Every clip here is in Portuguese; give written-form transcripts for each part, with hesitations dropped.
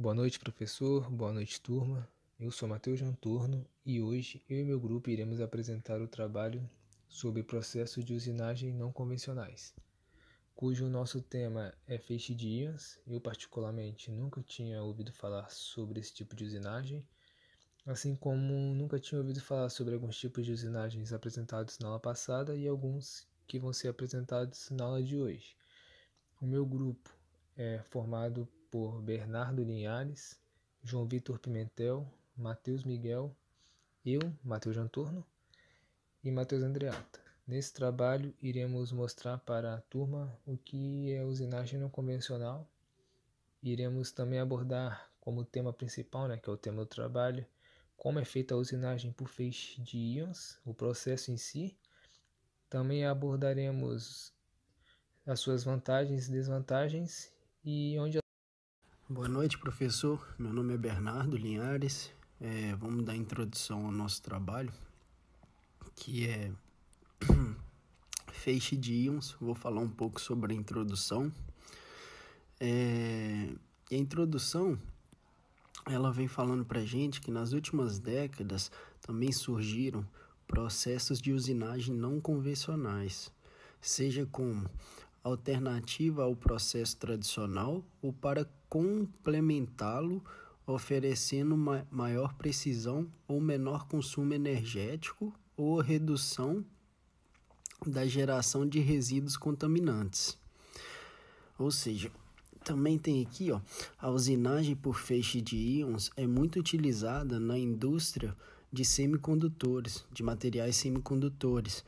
Boa noite, professor. Boa noite, turma. Eu sou Matheus Janturno e hoje eu e meu grupo iremos apresentar o trabalho sobre processos de usinagem não convencionais, cujo nosso tema é feixe de íons. Eu, particularmente, nunca tinha ouvido falar sobre esse tipo de usinagem, assim como nunca tinha ouvido falar sobre alguns tipos de usinagens apresentados na aula passada e alguns que vão ser apresentados na aula de hoje. O meu grupo é formado por Bernardo Linhares, João Vitor Pimentel, Matheus Miguel, eu, Matheus Janturno e Matheus Andreata. Nesse trabalho, iremos mostrar para a turma o que é usinagem não convencional. Iremos também abordar como tema principal, que é o tema do trabalho, como é feita a usinagem por feixe de íons, o processo em si. Também abordaremos as suas vantagens e desvantagens e onde... Boa noite, professor. Meu nome é Bernardo Linhares. Vamos dar introdução ao nosso trabalho, que é feixe de íons. Vou falar um pouco sobre a introdução. A introdução, ela vem falando pra gente que nas últimas décadas também surgiram processos de usinagem não convencionais, seja como alternativa ao processo tradicional ou para complementá-lo, oferecendo maior precisão ou menor consumo energético ou redução da geração de resíduos contaminantes. Ou seja, também tem aqui, a usinagem por feixe de íons é muito utilizada na indústria de semicondutores, de materiais semicondutores,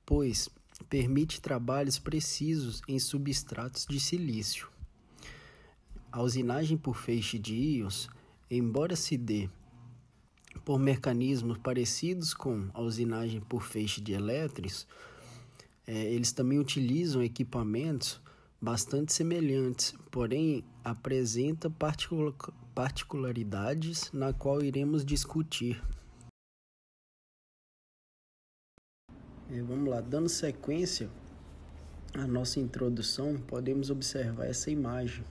pois permite trabalhos precisos em substratos de silício. A usinagem por feixe de íons, embora se dê por mecanismos parecidos com a usinagem por feixe de elétrons, eles também utilizam equipamentos bastante semelhantes, porém apresenta particularidades na qual iremos discutir. Vamos lá, dando sequência à nossa introdução, podemos observar essa imagem.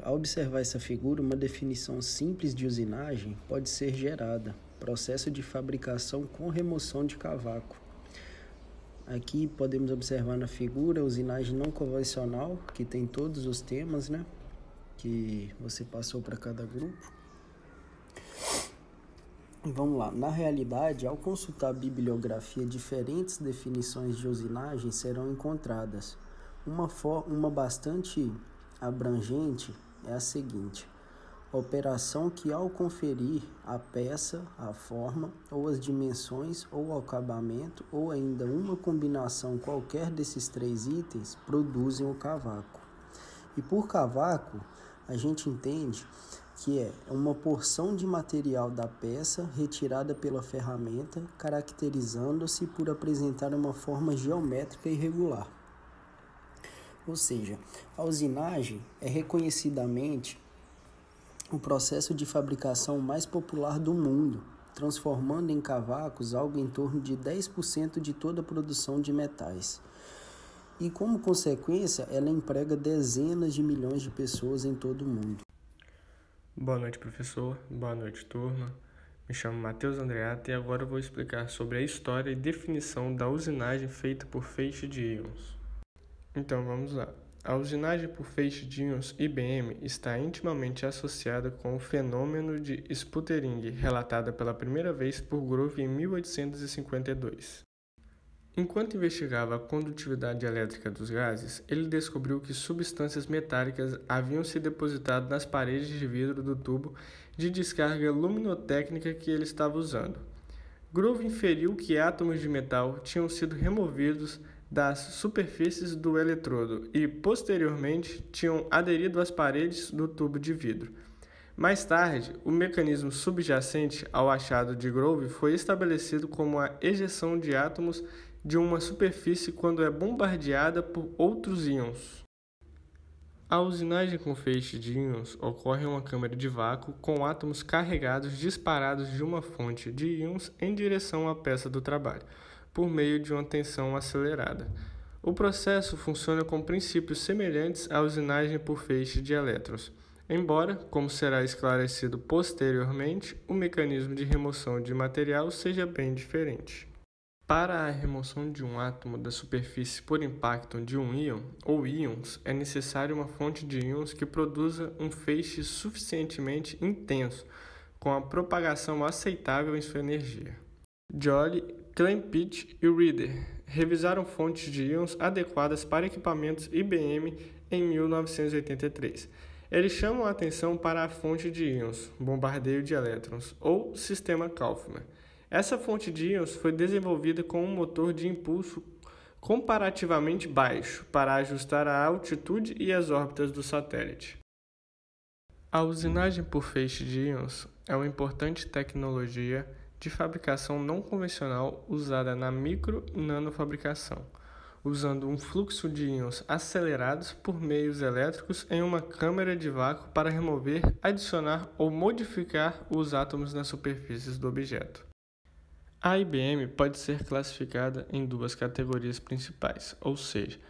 Ao observar essa figura, uma definição simples de usinagem pode ser gerada: processo de fabricação com remoção de cavaco. Aqui podemos observar na figura a usinagem não convencional, que tem todos os temas, que você passou para cada grupo. Vamos lá, na realidade, ao consultar a bibliografia, diferentes definições de usinagem serão encontradas. Uma bastante abrangente é a seguinte: operação que, ao conferir a peça, a forma, ou as dimensões, ou o acabamento, ou ainda uma combinação qualquer desses três itens, produzem o cavaco. E por cavaco, a gente entende que é uma porção de material da peça retirada pela ferramenta, caracterizando-se por apresentar uma forma geométrica irregular. Ou seja, a usinagem é reconhecidamente o processo de fabricação mais popular do mundo, transformando em cavacos algo em torno de 10% de toda a produção de metais. E como consequência, ela emprega dezenas de milhões de pessoas em todo o mundo. Boa noite, professor. Boa noite, turma. Me chamo Matheus Andreata e agora eu vou explicar sobre a história e definição da usinagem feita por feixe de íons. Então, vamos lá. A usinagem por feixe de íons IBM está intimamente associada com o fenômeno de sputtering, relatada pela primeira vez por Grove em 1852. Enquanto investigava a condutividade elétrica dos gases, ele descobriu que substâncias metálicas haviam se depositado nas paredes de vidro do tubo de descarga luminotécnica que ele estava usando. Grove inferiu que átomos de metal tinham sido removidos das superfícies do eletrodo e, posteriormente, tinham aderido às paredes do tubo de vidro. Mais tarde, o mecanismo subjacente ao achado de Grove foi estabelecido como a ejeção de átomos de uma superfície quando é bombardeada por outros íons. A usinagem com feixe de íons ocorre em uma câmara de vácuo com átomos carregados disparados de uma fonte de íons em direção à peça do trabalho, por meio de uma tensão acelerada. O processo funciona com princípios semelhantes à usinagem por feixe de elétrons. embora, como será esclarecido posteriormente, o mecanismo de remoção de material seja bem diferente. Para a remoção de um átomo da superfície por impacto de um íon ou íons, é necessária uma fonte de íons que produza um feixe suficientemente intenso, com a propagação aceitável em sua energia. Joly, Klempich e Reeder revisaram fontes de íons adequadas para equipamentos IBM em 1983. Eles chamam a atenção para a fonte de íons, bombardeio de elétrons, ou sistema Kaufman. Essa fonte de íons foi desenvolvida com um motor de impulso comparativamente baixo para ajustar a altitude e as órbitas do satélite. A usinagem por feixe de íons é uma importante tecnologia de fabricação não convencional usada na micro e nanofabricação, usando um fluxo de íons acelerados por meios elétricos em uma câmara de vácuo para remover, adicionar ou modificar os átomos nas superfícies do objeto. A IBM pode ser classificada em duas categorias principais, ou seja,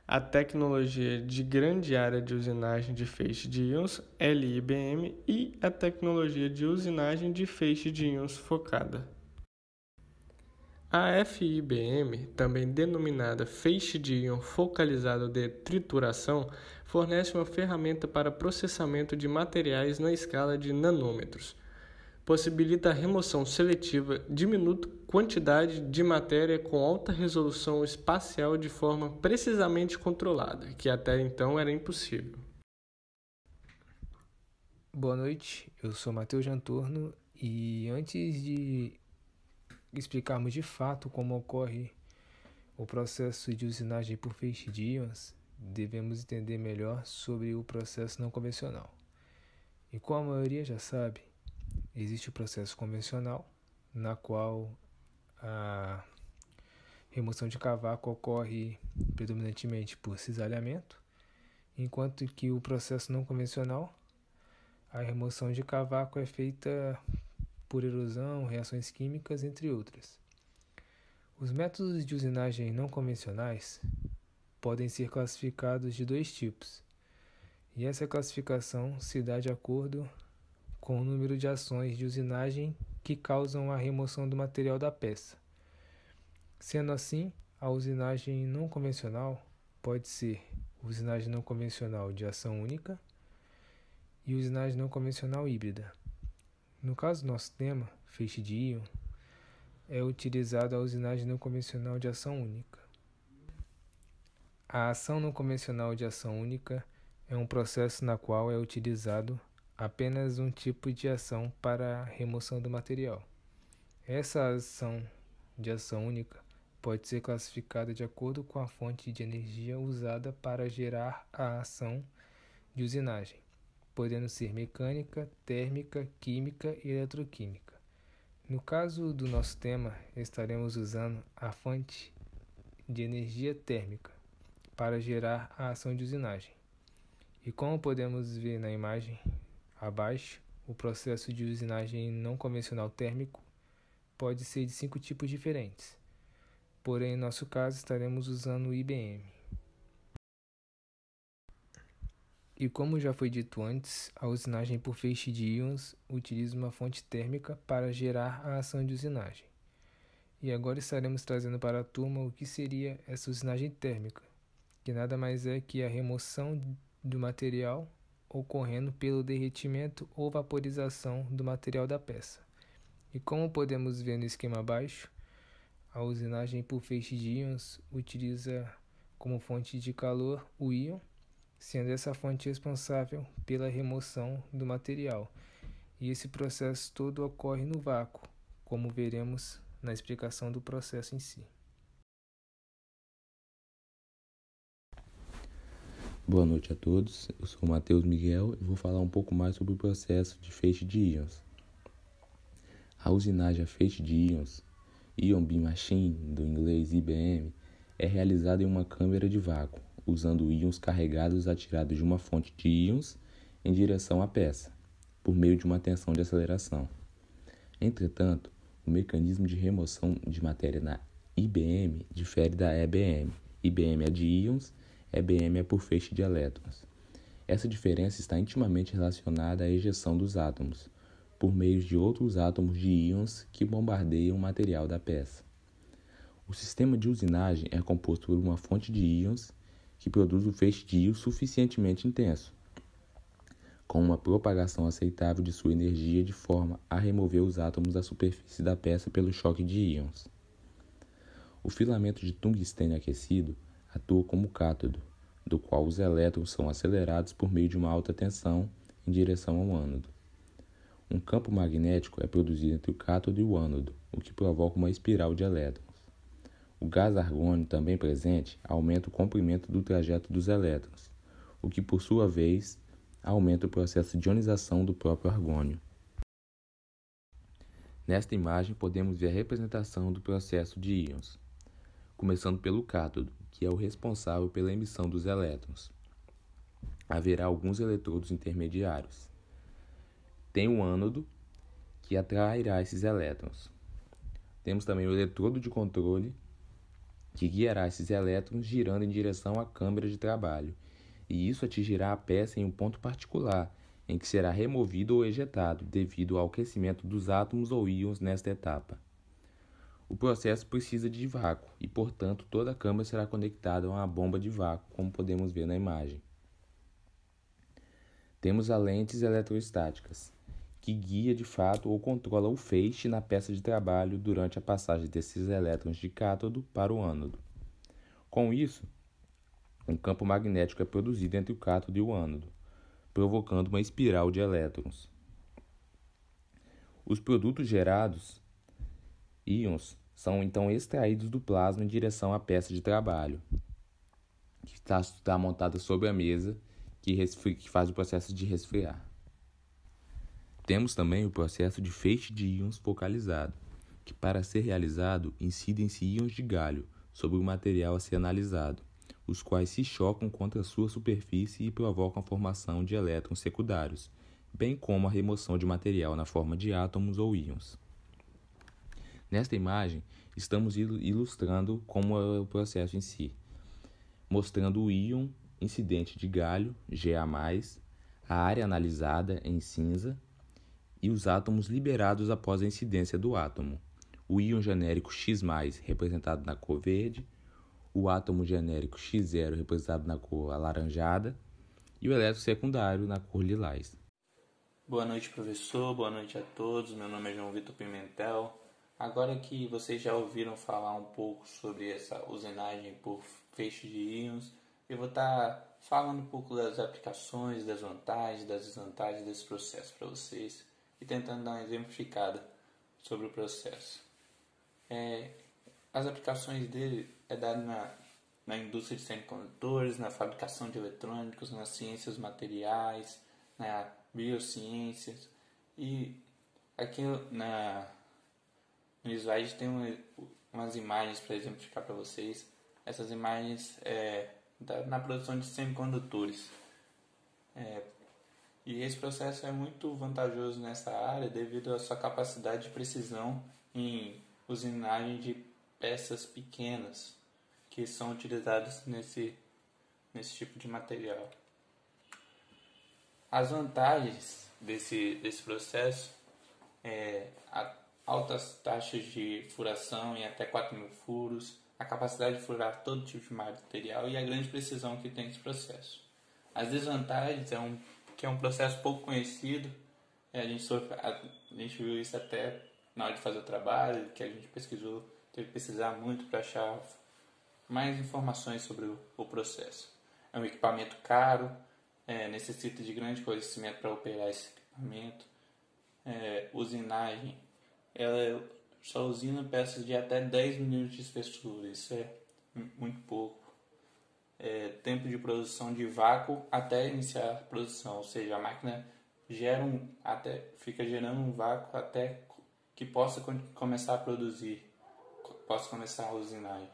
a tecnologia de grande área de usinagem de feixe de íons, LIBM, e a tecnologia de usinagem de feixe de íons focada. A FIBM, também denominada feixe de íon focalizado de trituração, fornece uma ferramenta para processamento de materiais na escala de nanômetros. Possibilita a remoção seletiva diminuta quantidade de matéria com alta resolução espacial de forma precisamente controlada, que até então era impossível. Boa noite, eu sou Matheus Janturno e antes de explicarmos de fato como ocorre o processo de usinagem por feixe de íons, devemos entender melhor sobre o processo não convencional. E como a maioria já sabe, existe o processo convencional, na qual a remoção de cavaco ocorre predominantemente por cisalhamento, enquanto que o processo não convencional, a remoção de cavaco é feita por erosão, reações químicas, entre outras. Os métodos de usinagem não convencionais podem ser classificados de dois tipos, e essa classificação se dá de acordo com o número de ações de usinagem que causam a remoção do material da peça. Sendo assim, a usinagem não convencional pode ser usinagem não convencional de ação única e usinagem não convencional híbrida. No caso do nosso tema, feixe de íon, é utilizada a usinagem não convencional de ação única. A ação não convencional de ação única é um processo na qual é utilizado apenas um tipo de ação para a remoção do material. Essa ação de ação única pode ser classificada de acordo com a fonte de energia usada para gerar a ação de usinagem, podendo ser mecânica, térmica, química e eletroquímica. No caso do nosso tema, estaremos usando a fonte de energia térmica para gerar a ação de usinagem. E como podemos ver na imagem abaixo, o processo de usinagem não convencional térmico pode ser de 5 tipos diferentes. Porém, em nosso caso, estaremos usando o IBM. E como já foi dito antes, a usinagem por feixe de íons utiliza uma fonte térmica para gerar a ação de usinagem. E agora estaremos trazendo para a turma o que seria essa usinagem térmica, que nada mais é que a remoção do material ocorrendo pelo derretimento ou vaporização do material da peça. E como podemos ver no esquema abaixo, a usinagem por feixe de íons utiliza como fonte de calor o íon, sendo essa fonte responsável pela remoção do material. E esse processo todo ocorre no vácuo, como veremos na explicação do processo em si. Boa noite a todos, eu sou o Matheus Miguel e vou falar um pouco mais sobre o processo de feixe de íons. A usinagem a feixe de íons, Ion Beam Machine, do inglês IBM, é realizada em uma câmara de vácuo, usando íons carregados atirados de uma fonte de íons em direção à peça, por meio de uma tensão de aceleração. Entretanto, o mecanismo de remoção de matéria na IBM difere da EBM. IBM é de íons, EBM é por feixe de elétrons. Essa diferença está intimamente relacionada à ejeção dos átomos, por meio de outros átomos de íons que bombardeiam o material da peça. O sistema de usinagem é composto por uma fonte de íons que produz um feixe de íons suficientemente intenso, com uma propagação aceitável de sua energia de forma a remover os átomos da superfície da peça pelo choque de íons. O filamento de tungstênio aquecido atua como cátodo, do qual os elétrons são acelerados por meio de uma alta tensão em direção ao ânodo. Um campo magnético é produzido entre o cátodo e o ânodo, o que provoca uma espiral de elétrons. O gás argônio, também presente, aumenta o comprimento do trajeto dos elétrons, o que, por sua vez, aumenta o processo de ionização do próprio argônio. Nesta imagem, podemos ver a representação do processo de íons, começando pelo cátodo, que é o responsável pela emissão dos elétrons. Haverá alguns eletrodos intermediários. Tem o ânodo, que atrairá esses elétrons. Temos também o eletrodo de controle, que guiará esses elétrons girando em direção à câmara de trabalho, e isso atingirá a peça em um ponto particular, em que será removido ou ejetado, devido ao aquecimento dos átomos ou íons nesta etapa. O processo precisa de vácuo, e, portanto, toda a câmara será conectada a uma bomba de vácuo, como podemos ver na imagem. Temos as lentes eletrostáticas, que guia de fato ou controla o feixe na peça de trabalho durante a passagem desses elétrons de cátodo para o ânodo. Com isso, um campo magnético é produzido entre o cátodo e o ânodo, provocando uma espiral de elétrons. Os produtos gerados, íons, são então extraídos do plasma em direção à peça de trabalho, que está montada sobre a mesa, que faz o processo de resfriar. Temos também o processo de feixe de íons focalizado, que, para ser realizado, incidem-se íons de galho sobre o material a ser analisado, os quais se chocam contra a sua superfície e provocam a formação de elétrons secundários, bem como a remoção de material na forma de átomos ou íons. Nesta imagem, estamos ilustrando como é o processo em si, mostrando o íon incidente de galho, Ga+, a área analisada em cinza, e os átomos liberados após a incidência do átomo. O íon genérico X+, representado na cor verde, o átomo genérico X0, representado na cor alaranjada, e o elétron secundário na cor lilás. Boa noite, professor. Boa noite a todos. Meu nome é João Vitor Pimentel. Agora que vocês já ouviram falar um pouco sobre essa usinagem por feixe de íons, eu vou estar falando um pouco das aplicações, das vantagens, das desvantagens desse processo para vocês e tentando dar uma exemplificada sobre o processo. As aplicações dele é dado na indústria de semicondutores, na fabricação de eletrônicos, nas ciências materiais, na biociências, e aqui no slide tem umas imagens para exemplificar para vocês. Essas imagens na produção de semicondutores. E esse processo é muito vantajoso nessa área devido à sua capacidade de precisão em usinagem de peças pequenas que são utilizadas nesse tipo de material. As vantagens desse processo altas taxas de furação em até 4.000 furos, a capacidade de furar todo tipo de material e a grande precisão que tem esse processo. As desvantagens que é um processo pouco conhecido, a gente viu isso até na hora de fazer o trabalho, que a gente pesquisou, teve que pesquisar muito para achar mais informações sobre o processo. É um equipamento caro, necessita de grande conhecimento para operar esse equipamento. Usinagem, ela só usina peças de até 10 milímetros de espessura, isso é muito pouco. Tempo de produção de vácuo até iniciar a produção, ou seja, a máquina fica gerando um vácuo até que possa começar a produzir, possa começar a usinagem.